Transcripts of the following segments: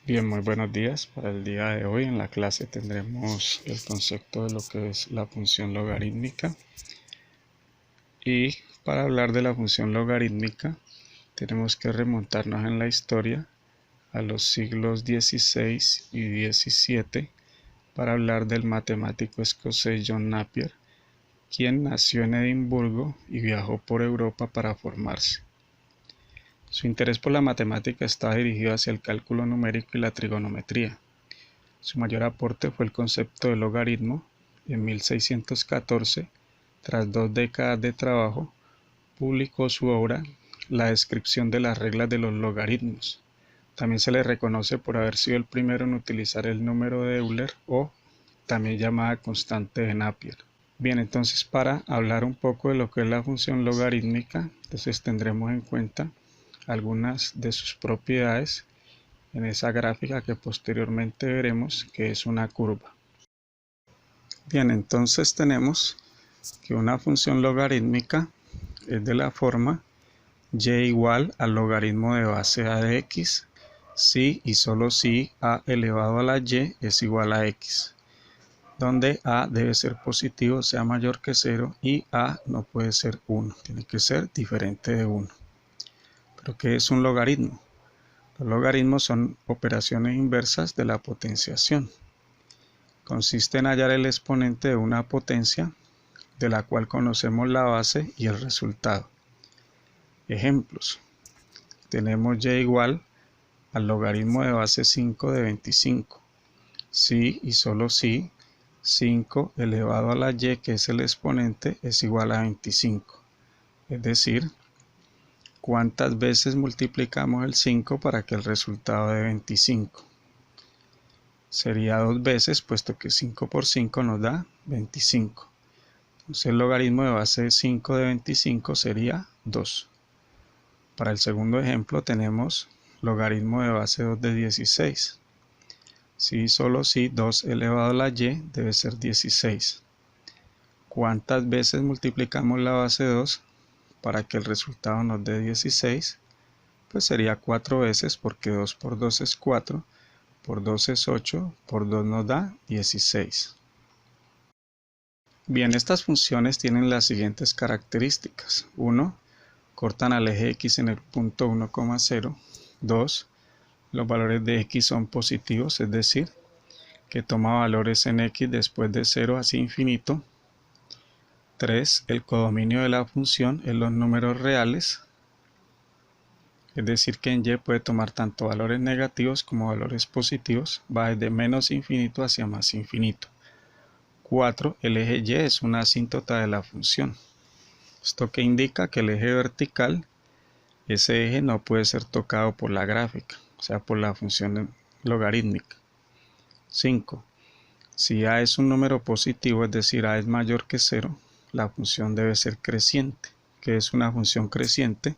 Bien, muy buenos días. Para el día de hoy en la clase tendremos el concepto de lo que es la función logarítmica. Y para hablar de la función logarítmica tenemos que remontarnos en la historia a los siglos XVI y XVII para hablar del matemático escocés John Napier, quien nació en Edimburgo y viajó por Europa para formarse. Su interés por la matemática estaba dirigido hacia el cálculo numérico y la trigonometría. Su mayor aporte fue el concepto del logaritmo. En 1614, tras 2 décadas de trabajo, publicó su obra La descripción de las reglas de los logaritmos. También se le reconoce por haber sido el primero en utilizar el número de Euler o también llamada constante de Napier. Bien, entonces para hablar un poco de lo que es la función logarítmica, entonces tendremos en cuenta algunas de sus propiedades en esa gráfica que posteriormente veremos que es una curva. Bien, entonces tenemos que una función logarítmica es de la forma y igual al logaritmo de base a de x si y solo si a elevado a la y es igual a x, donde a debe ser positivo, sea mayor que 0, y a no puede ser 1, tiene que ser diferente de 1. ¿Pero qué es un logaritmo? Los logaritmos son operaciones inversas de la potenciación. Consiste en hallar el exponente de una potencia de la cual conocemos la base y el resultado. Ejemplos. Tenemos y igual al logaritmo de base 5 de 25. Si y solo si 5 elevado a la y, que es el exponente, es igual a 25. Es decir, ¿cuántas veces multiplicamos el 5 para que el resultado dé 25? Sería 2 veces, puesto que 5 por 5 nos da 25. Entonces el logaritmo de base 5 de 25 sería 2. Para el segundo ejemplo tenemos logaritmo de base 2 de 16. Si solo si 2 elevado a la y debe ser 16. ¿Cuántas veces multiplicamos la base 2 para que el resultado nos dé 16? Pues sería 4 veces, porque 2 por 2 es 4, por 2 es 8, por 2 nos da 16. Bien, estas funciones tienen las siguientes características. 1. Cortan al eje x en el punto 1,0. 2. Los valores de x son positivos, es decir, que toma valores en x después de 0 hacia infinito. 3. El codominio de la función es los números reales, es decir, que en y puede tomar tanto valores negativos como valores positivos, va desde menos infinito hacia más infinito. 4. El eje y es una asíntota de la función. Esto que indica que el eje vertical, ese eje no puede ser tocado por la gráfica, o sea, por la función logarítmica. 5. Si a es un número positivo, es decir, a es mayor que 0, la función debe ser creciente. ¿Qué es una función creciente?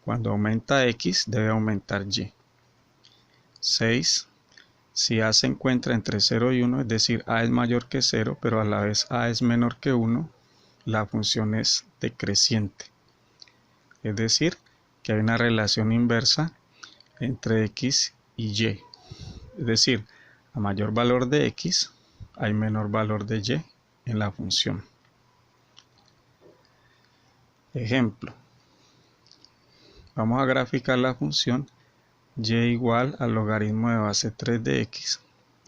Cuando aumenta x, debe aumentar y. 6. Si a se encuentra entre 0 y 1, es decir, a es mayor que 0, pero a la vez a es menor que 1, la función es decreciente. Es decir, que hay una relación inversa entre x y y. Es decir, a mayor valor de x, hay menor valor de y en la función. Ejemplo. Vamos a graficar la función y igual al logaritmo de base 3 de x.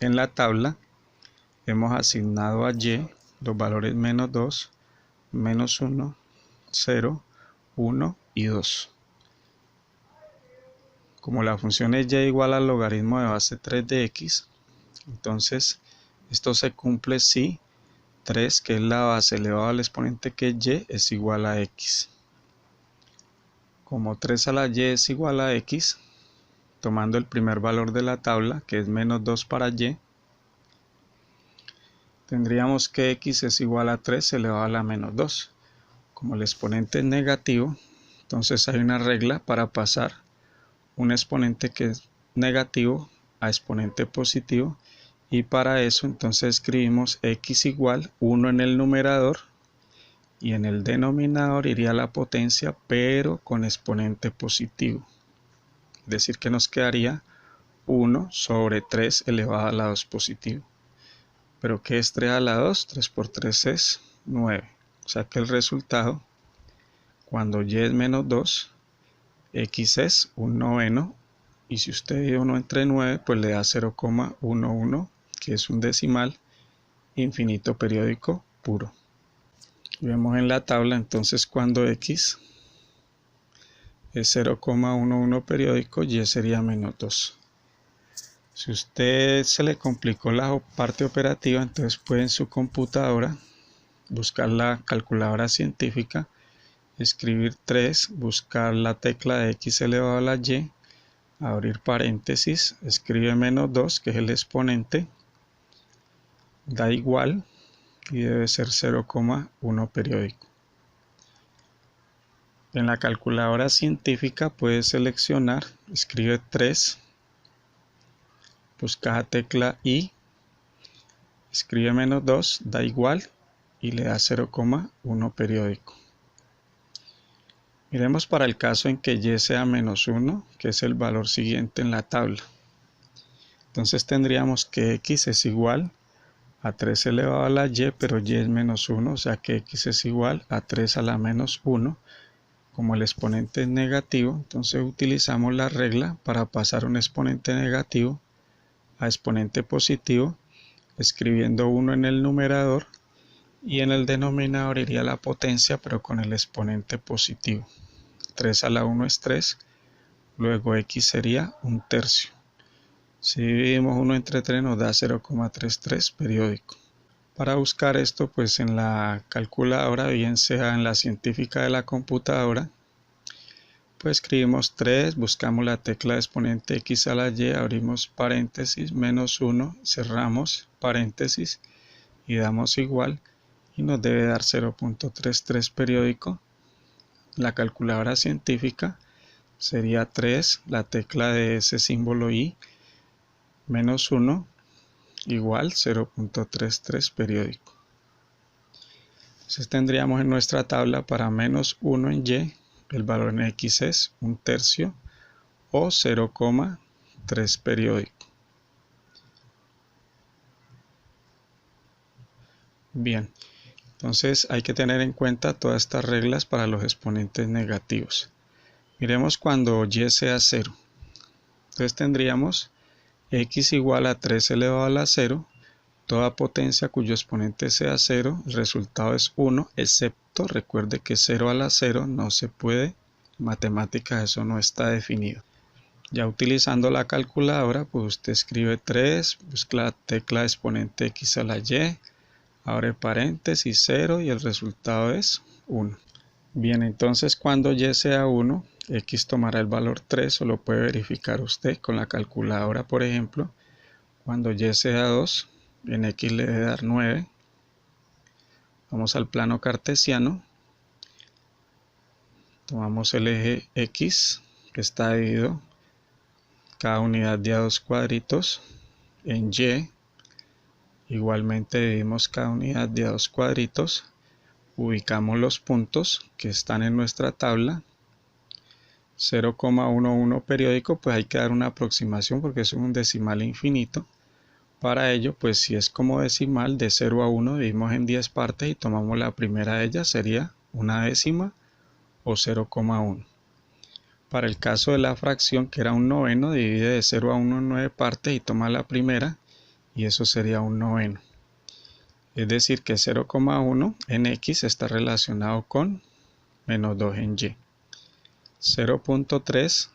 En la tabla hemos asignado a y los valores menos 2, menos 1, 0, 1 y 2. Como la función es y igual al logaritmo de base 3 de x, entonces esto se cumple si 3, que es la base elevado al exponente que es y, es igual a x. Como 3 a la y es igual a x, tomando el primer valor de la tabla, que es menos 2 para y, tendríamos que x es igual a 3 elevado a la menos 2. Como el exponente es negativo, entonces hay una regla para pasar un exponente que es negativo a exponente positivo, y para eso entonces escribimos x igual 1 en el numerador, y en el denominador iría la potencia pero con exponente positivo. Es decir, que nos quedaría 1 sobre 3 elevado a la 2 positivo. ¿Pero qué es 3 a la 2? 3 por 3 es 9. O sea que el resultado, cuando y es menos 2, x es un noveno. Y si usted divide 1 entre 9, pues le da 0,11, que es un decimal infinito periódico puro. Vemos en la tabla entonces cuando x es 0,11 periódico, y sería menos 2. Si usted se le complicó la parte operativa, entonces puede en su computadora buscar la calculadora científica, escribir 3, buscar la tecla de x elevado a la y, abrir paréntesis, escribe menos 2, que es el exponente, da igual, y debe ser 0,1 periódico. En la calculadora científica puede seleccionar, escribe 3, busca la tecla y, escribe menos 2, da igual, y le da 0,1 periódico. Miremos para el caso en que y sea menos 1, que es el valor siguiente en la tabla. Entonces tendríamos que x es igual a 3 elevado a la y, pero y es menos 1, o sea que x es igual a 3 a la menos 1. Como el exponente es negativo, entonces utilizamos la regla para pasar un exponente negativo a exponente positivo, escribiendo 1 en el numerador, y en el denominador iría la potencia, pero con el exponente positivo. 3 a la 1 es 3, luego x sería un tercio. Si dividimos 1 entre 3 nos da 0,33 periódico. Para buscar esto, pues en la calculadora, bien sea en la científica de la computadora, pues escribimos 3, buscamos la tecla de exponente x a la y, abrimos paréntesis, menos 1, cerramos paréntesis y damos igual, y nos debe dar 0,33 periódico. La calculadora científica sería 3, la tecla de ese símbolo y, menos 1, igual 0,33 periódico. Entonces tendríamos en nuestra tabla para menos 1 en y, el valor en x es un tercio o 0,3 periódico. Bien, entonces hay que tener en cuenta todas estas reglas para los exponentes negativos. Miremos cuando y sea 0. Entonces tendríamos x igual a 3 elevado a la 0, toda potencia cuyo exponente sea 0, el resultado es 1, excepto, recuerde que 0 a la 0 no se puede, en matemáticas eso no está definido. Ya utilizando la calculadora, pues usted escribe 3, busca la tecla de exponente x a la y, abre paréntesis 0 y el resultado es 1. Bien, entonces cuando y sea 1, x tomará el valor 3, o lo puede verificar usted con la calculadora, por ejemplo. Cuando y sea 2, en x le debe dar 9. Vamos al plano cartesiano. Tomamos el eje x, que está dividido cada unidad de a 2 cuadritos en y. Igualmente dividimos cada unidad de a 2 cuadritos. Ubicamos los puntos que están en nuestra tabla. 0,11 periódico, pues hay que dar una aproximación porque es un decimal infinito. Para ello, pues si es como decimal, de 0 a 1 dividimos en 10 partes y tomamos la primera de ellas, sería una décima o 0,1. Para el caso de la fracción, que era un noveno, divide de 0 a 1 en 9 partes y toma la primera, y eso sería un noveno. Es decir que 0,1 en x está relacionado con menos 2 en y. 0,3,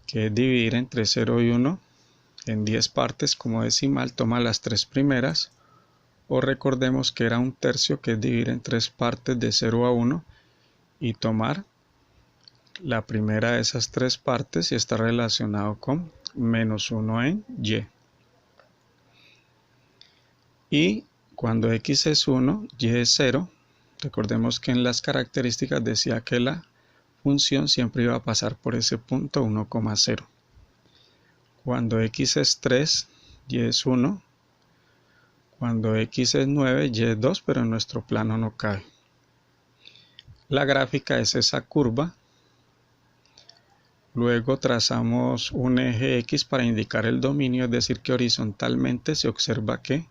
que es dividir entre 0 y 1 en 10 partes como decimal, toma las 3 primeras, o recordemos que era un tercio, que es dividir en 3 partes de 0 a 1 y tomar la primera de esas 3 partes, y está relacionado con menos 1 en y. Y cuando x es 1, y es 0, recordemos que en las características decía que la función siempre iba a pasar por ese punto 1,0. Cuando x es 3, y es 1. Cuando x es 9, y es 2, pero en nuestro plano no cabe. La gráfica es esa curva Luego trazamos un eje X para indicar el dominio, es decir que horizontalmente se observa que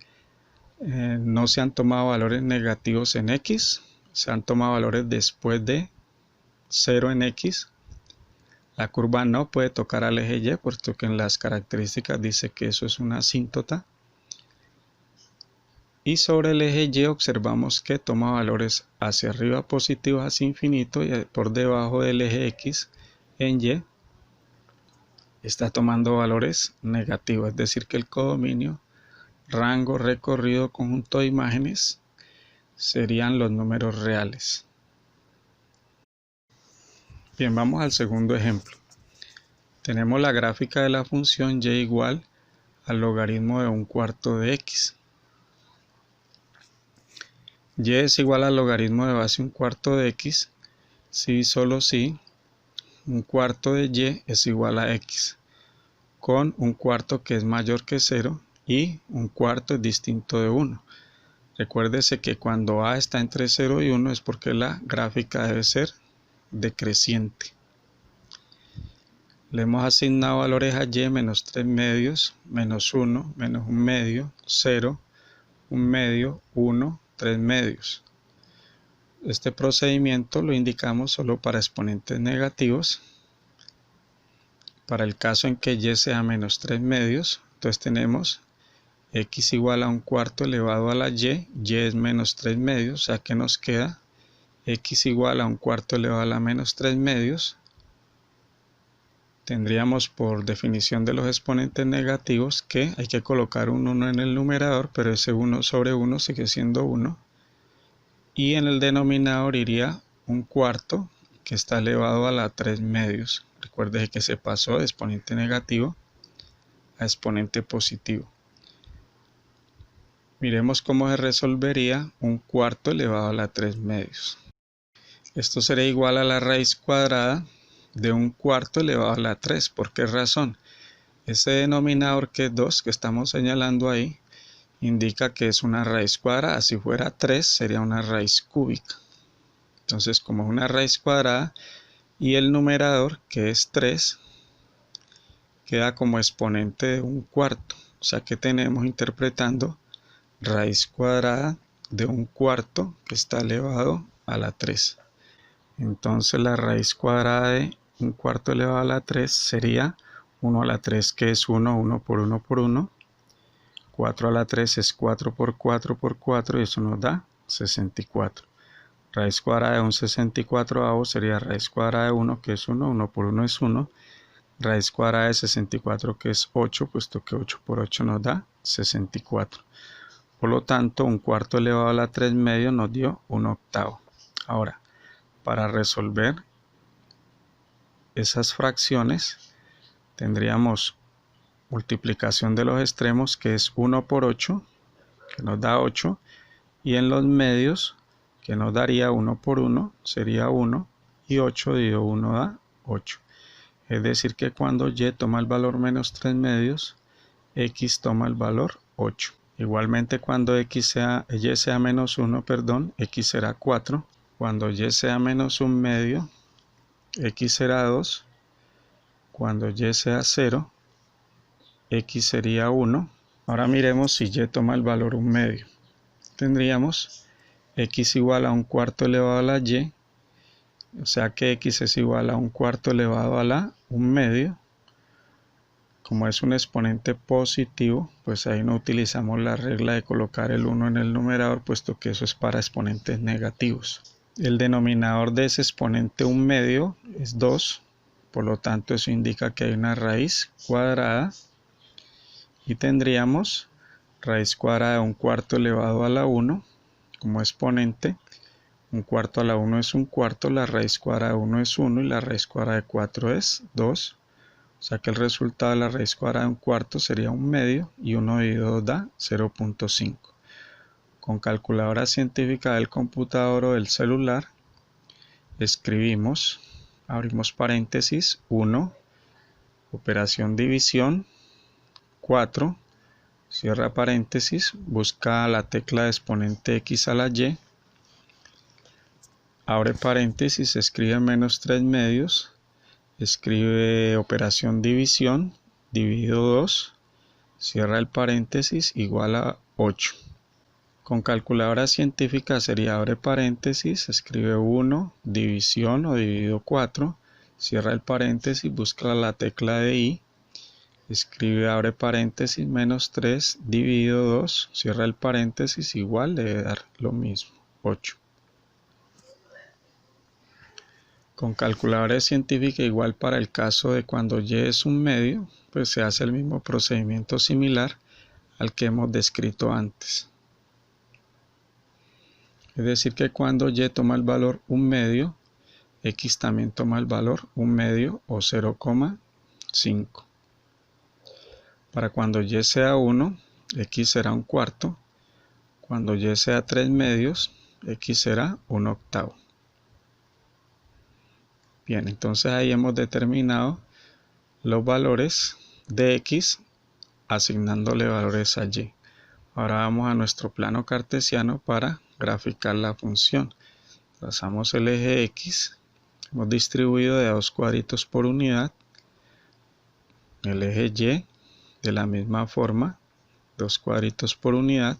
no se han tomado valores negativos en X, se han tomado valores después de 0 en X. La curva no puede tocar al eje Y, puesto que en las características dice que eso es una asíntota. Y sobre el eje Y observamos que toma valores hacia arriba positivos hacia infinito y por debajo del eje X en Y está tomando valores negativos, es decir que el codominio, rango, recorrido, conjunto de imágenes serían los números reales. Bien, vamos al segundo ejemplo. Tenemos la gráfica de la función y igual al logaritmo de 1/4 de x. Y es igual al logaritmo de base 1/4 de x si y solo si 1/4 de y es igual a x, con 1/4 que es mayor que 0 y 1/4 es distinto de 1. Recuérdese que cuando a está entre 0 y 1 es porque la gráfica debe ser decreciente. Le hemos asignado valores a y menos 3 medios, menos 1, menos 1 medio, 0, 1 medio, 1, 3 medios. Este procedimiento lo indicamos solo para exponentes negativos. Para el caso en que y sea menos 3 medios, entonces tenemos x igual a 1/4 elevado a la y es menos 3 medios, o sea que nos queda x igual a 1/4 elevado a la menos 3 medios. Tendríamos por definición de los exponentes negativos que hay que colocar un 1 en el numerador, pero ese 1 sobre 1 sigue siendo 1. Y en el denominador iría 1/4 que está elevado a la 3 medios. Recuerde que se pasó de exponente negativo a exponente positivo. Miremos cómo se resolvería 1/4 elevado a la 3 medios. Esto sería igual a la raíz cuadrada de 1/4 elevado a la 3. ¿Por qué razón? Ese denominador que es 2 que estamos señalando ahí indica que es una raíz cuadrada. Si fuera 3 sería una raíz cúbica. Entonces, como es una raíz cuadrada y el numerador que es 3 queda como exponente de 1/4. O sea que tenemos interpretando raíz cuadrada de 1/4 que está elevado a la 3. Entonces la raíz cuadrada de 1/4 elevado a la 3 sería 1 a la 3 que es 1, 1 por 1 por 1. 4 a la 3 es 4 por 4 por 4 y eso nos da 64. Raíz cuadrada de un 64avo sería raíz cuadrada de 1 que es 1, 1 por 1 es 1. Raíz cuadrada de 64 que es 8, puesto que 8 por 8 nos da 64. Por lo tanto, 1/4 elevado a la 3 medios nos dio 1/8. Ahora, para resolver esas fracciones, tendríamos multiplicación de los extremos, que es 1 por 8, que nos da 8, y en los medios, que nos daría 1 por 1, sería 1, y 8 dividido 1 da 8. Es decir que cuando y toma el valor menos 3 medios, x toma el valor 8. Igualmente cuando y sea menos 1, x será 4. Cuando y sea menos 1 medio, x será 2. Cuando y sea 0, x sería 1. Ahora miremos si y toma el valor 1 medio. Tendríamos x igual a 1/4 elevado a la y, o sea que x es igual a 1/4 elevado a la 1 medio. Como es un exponente positivo, pues ahí no utilizamos la regla de colocar el 1 en el numerador, puesto que eso es para exponentes negativos. El denominador de ese exponente 1 medio es 2, por lo tanto eso indica que hay una raíz cuadrada y tendríamos raíz cuadrada de 1/4 elevado a la 1 como exponente. 1/4 a la 1 es 1/4, la raíz cuadrada de 1 es 1 y la raíz cuadrada de 4 es 2. O sea que el resultado de la raíz cuadrada de 1/4 sería 1 medio y 1 dividido 2 da 0.5. Con calculadora científica del computador o del celular, escribimos, abrimos paréntesis, 1, operación división, 4, cierra paréntesis, busca la tecla de exponente x a la y, abre paréntesis, escribe menos 3 medios, escribe operación división, dividido 2, cierra el paréntesis, igual a 8. Con calculadora científica sería abre paréntesis, escribe 1, división o dividido 4, cierra el paréntesis, busca la tecla de I, escribe abre paréntesis menos 3 dividido 2, cierra el paréntesis, igual, debe dar lo mismo, 8. Con calculadora científica igual para el caso de cuando y es un medio, pues se hace el mismo procedimiento similar al que hemos descrito antes. Es decir que cuando y toma el valor un medio, x también toma el valor un medio o 0,5. Para cuando y sea 1, x será un cuarto. Cuando y sea 3 medios, x será un octavo. Bien, entonces ahí hemos determinado los valores de x asignándole valores a y. Ahora vamos a nuestro plano cartesiano para graficar la función. Trazamos el eje x, hemos distribuido de a 2 cuadritos por unidad. El eje y, de la misma forma, 2 cuadritos por unidad.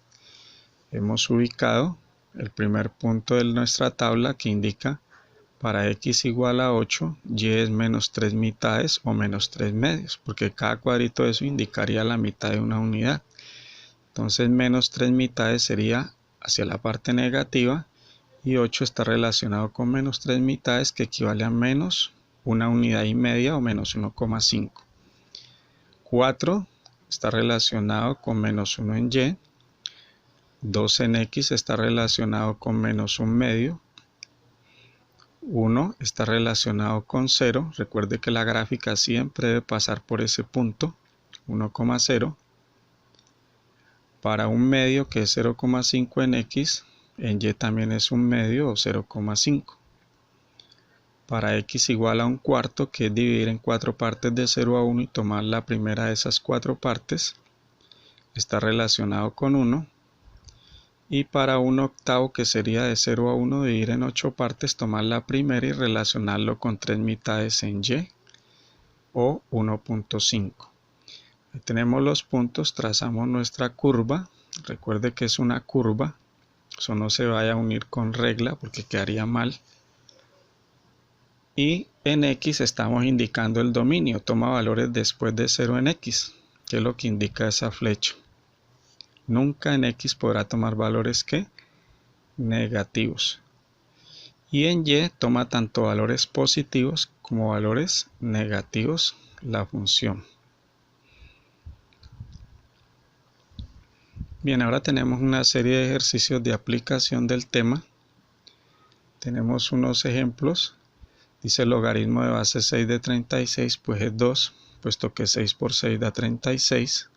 Hemos ubicado el primer punto de nuestra tabla que indica para x igual a 8, y es menos 3 mitades o menos 3 medios, porque cada cuadrito de eso indicaría la mitad de una unidad. Entonces menos 3 mitades sería hacia la parte negativa y 8 está relacionado con menos 3 mitades, que equivale a menos una unidad y media o menos 1,5. 4 está relacionado con menos 1 en y. 2 en x está relacionado con menos 1 medio. 1 está relacionado con 0. Recuerde que la gráfica siempre debe pasar por ese punto, 1,0. Para un medio, que es 0,5 en x, en y también es un medio o 0,5. Para x igual a un cuarto, que es dividir en 4 partes de 0 a 1 y tomar la primera de esas 4 partes, está relacionado con 1. Y para un octavo, que sería de 0 a 1, dividir en 8 partes, tomar la primera y relacionarlo con 3 mitades en y, o 1,5. Ahí tenemos los puntos, trazamos nuestra curva. Recuerde que es una curva, eso no se vaya a unir con regla porque quedaría mal. Y en x estamos indicando el dominio, toma valores después de 0 en x, que es lo que indica esa flecha. Nunca en x podrá tomar valores que negativos. Y en y toma tanto valores positivos como valores negativos la función. Bien, ahora tenemos una serie de ejercicios de aplicación del tema. Tenemos unos ejemplos. Dice el logaritmo de base 6 de 36, pues es 2, puesto que 6 por 6 da 36.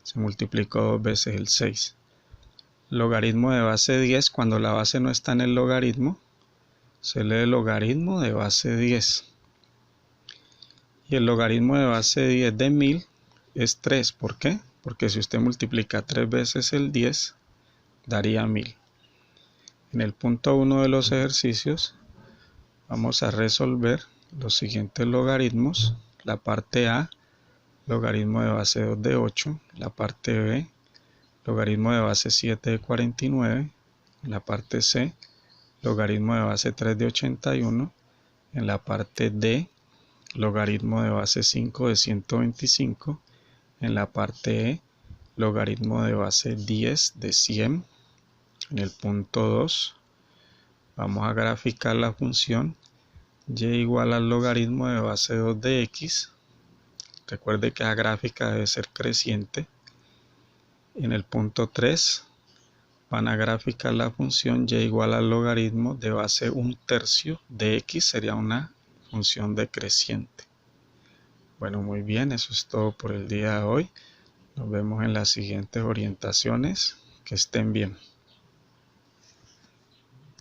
Se multiplicó 2 veces el 6. Logaritmo de base 10, cuando la base no está en el logaritmo, se lee el logaritmo de base 10. Y el logaritmo de base 10 de 1000 es 3. ¿Por qué? Porque si usted multiplica 3 veces el 10, daría 1000. En el punto 1 de los ejercicios, vamos a resolver los siguientes logaritmos. La parte A, logaritmo de base 2 de 8. La parte B, logaritmo de base 7 de 49. En la parte C, logaritmo de base 3 de 81. En la parte D, logaritmo de base 5 de 125. En la parte E, logaritmo de base 10 de 100. En el punto 2, vamos a graficar la función y igual al logaritmo de base 2 de x. Recuerde que la gráfica debe ser creciente. En el punto 3 van a graficar la función y igual al logaritmo de base 1/3 de x, sería una función decreciente. Bueno, muy bien, eso es todo por el día de hoy. Nos vemos en las siguientes orientaciones. Que estén bien.